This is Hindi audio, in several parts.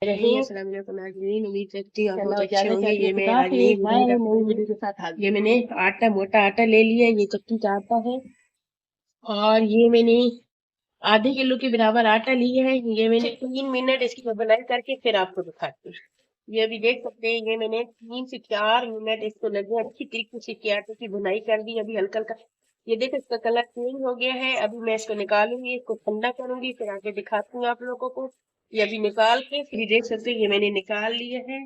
रही अस्सलाम वालेकुम नाज़रीन, उम्मीद करती हूँ आप बहुत अच्छे होंगे। ये मैं आज नई वीडियो के साथ आ गई। ये मैंने आटा मोटा आटा ले लिया, ये चक्की का आटा है और ये मैंने आधे किलो के बराबर आटा लिया है। ये मैंने 3 मिनट इसकी बनाई करके फिर आपको दिखाती हूँ। ये अभी देख सकते हैं, ये मैंने 3 से 4 मिनट इसको लगे अच्छी तरीके से किया आटे की बुनाई कर दी। अभी हल्का हल्का ये देखो इसका कलर चेंज हो गया है। अभी मैं इसको निकालूंगी, इसको ठंडा करूंगी, फिर आगे दिखाती हूँ आप लोगों को। ये अभी निकाल के फिर देख सकते हैं, ये मैंने निकाल लिया है।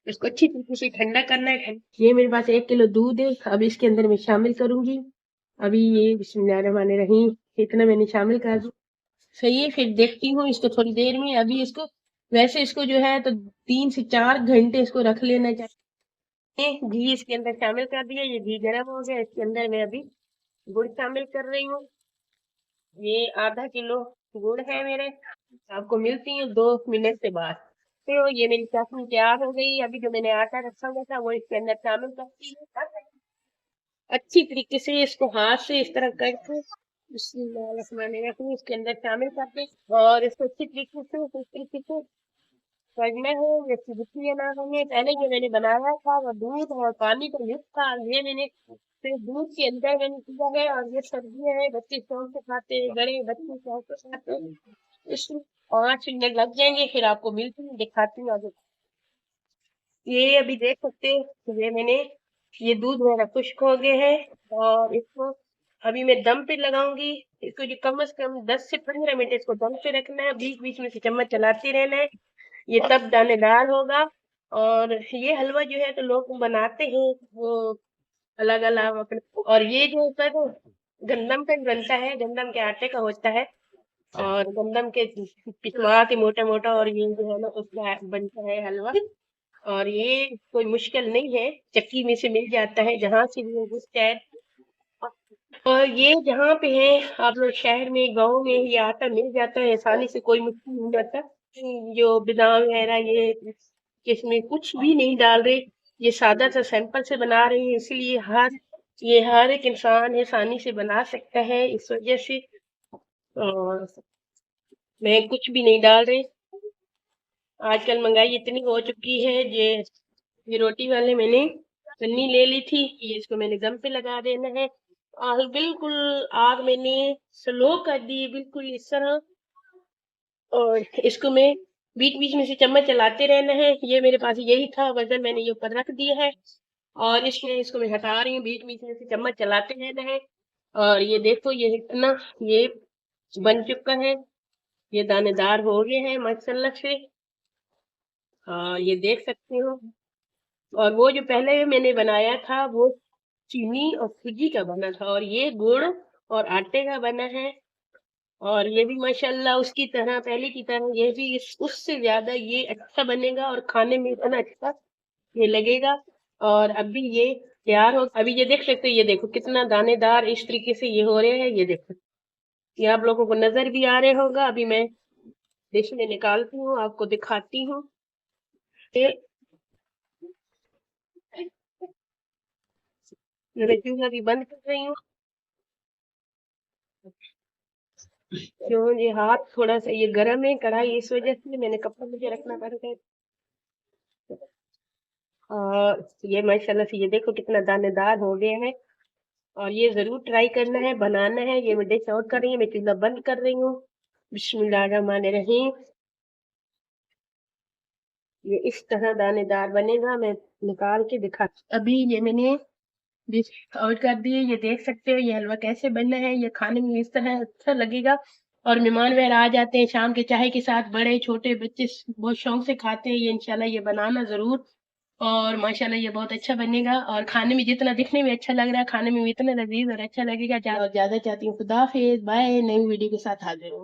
इसको अच्छी तरीके से ठंडा करना है। ये मेरे पास 1 किलो दूध है, अब इसके अंदर मैं शामिल करूंगी। अभी ये बिस्मिल्लाहिर्रहमानिर्रहीम इतना मैंने शामिल कर दिया। सही है, फिर देखती हूँ इसको थोड़ी देर में। अभी इसको वैसे इसको जो है तो 3 से 4 घंटे इसको रख लेना चाहिए। घी इसके अंदर शामिल कर दिया, ये घी गर्म हो गया। इसके अंदर मैं अभी गुड़ शामिल कर रही हूँ। ये आधा किलो गुड़ है मेरे। आपको मिलती है 2 मिनट से बाद। तो ये मेरी चटनी तैयार हो गई। अभी जो मैंने आटा रखा हुआ था वो इसके अंदर शामिल करती हूँ। अच्छी तरीके से इसको हाथ से इस तरह करके बिस्मिल्लाहिर्रहमानिर्रहीम इसके अंदर शामिल करके और इसको अच्छी तरीके से इस तरीके से करना है। जैसे जितनी ना हमें पहले जो मैंने बनाया था वो दूध और पानी का मिक्स था। ये मैंने फिर दूध के अंदर मैंने किया है और ये सर्दियाँ हैं, बच्चे शौक से खाते हैं, बड़े बच्चे शौक से खाते हैं। इसमें 5 मिनट लग जाएंगे, फिर आपको मिलती हूँ, दिखाती हूँ आगे। ये अभी देख सकते हैं, ये मैंने ये दूध मेरा खुश्क हो गया है और इसको अभी मैं दम पे लगाऊंगी। इसको जो कम से कम 10 से 15 मिनट इसको दम पे रखना है। बीच बीच में से चम्मच चलाते रहना है, ये तब दानेदार होगा। और ये हलवा जो है तो लोग बनाते हैं वो अलग अलग अपने। और ये जो होता है तो गंदम का ही बनता है, गंदम के आटे का होता है और गंदम के पिसवा के मोटा मोटा, और ये जो है ना उसका बनता है हलवा। और ये कोई मुश्किल नहीं है, चक्की में से मिल जाता है जहां से भी हो चाहे। और ये जहाँ पे है आप लोग शहर में गांव में ये आटा मिल जाता है आसानी से, कोई मुश्किल नहीं होता। जो बादाम वगैरह ये इसमें कुछ भी नहीं डाल रहे, ये सादा सा सैंपल से बना रहे हैं, इसलिए हर एक इंसान आसानी से बना सकता है इस वजह से। और मैं कुछ भी नहीं डाल रही। आजकल महंगाई इतनी हो चुकी है। ये रोटी वाले मैंने पन्नी ले ली थी, ये इसको मैंने दम पे लगा देना है और बिल्कुल आग मैंने स्लो कर दी, बिल्कुल इस तरह। और इसको मैं बीच बीच में से चम्मच चलाते रहना है। ये मेरे पास यही था वजन, मैंने ये ऊपर रख दिया है और इसको मैं हटा रही हूँ, बीच बीच में से चम्मच चलाते रहना है। और ये देखो ये इतना ये बन चुका है, ये दानेदार हो गए हैं माशाल्लाह से। ये देख सकते हो। और वो जो पहले मैंने बनाया था वो चीनी और सूजी का बना था और ये गुड़ और आटे का बना है। और ये भी माशाल्लाह उसकी तरह, पहले की तरह ये भी उससे ज्यादा ये अच्छा बनेगा और खाने में इतना अच्छा ये लगेगा। और अभी ये तैयार हो, अभी ये देख सकते हो, ये देखो कितना दानेदार इस तरीके से ये हो रहे हैं। ये देखो, ये आप लोगों को नजर भी आ रहे होगा। अभी मैं डिश में निकालती हूँ, आपको दिखाती हूँ। ये मैं चूल्हा भी बंद कर रही हूँ। क्यों ये हाथ थोड़ा सा ये गर्म है कढ़ाई, इस वजह से मैंने कपड़ा मुझे रखना पड़ गया। और ये माशाल्लाह से ये देखो कितना दानेदार हो गया है। और ये जरूर ट्राई करना है, बनाना है। ये मैं डिश आउट कर रही हूँ, मैं चूल्हा बंद कर रही हूँ। बिस्मिल्लाहिर्रहमानिर्रहीम। ये इस तरह दानेदार बनेगा, मैं निकाल के दिखा। अभी ये मैंने डिश आउट कर दी है, ये देख सकते हो ये हलवा कैसे बनना है। ये खाने में इस तरह अच्छा लगेगा और मेहमान वगैरह आ जाते हैं शाम के चाय के साथ, बड़े छोटे बच्चे बहुत शौक से खाते हैं। ये इंशाल्लाह ये बनाना जरूर। और माशाल्लाह ये बहुत अच्छा बनेगा और खाने में जितना दिखने में अच्छा लग रहा है, खाने में भी इतना लजीज और अच्छा लगेगा। ज्यादा चाहती हूँ। खुदा हाफिज, बाय, नई वीडियो के साथ हाजिर हूँ।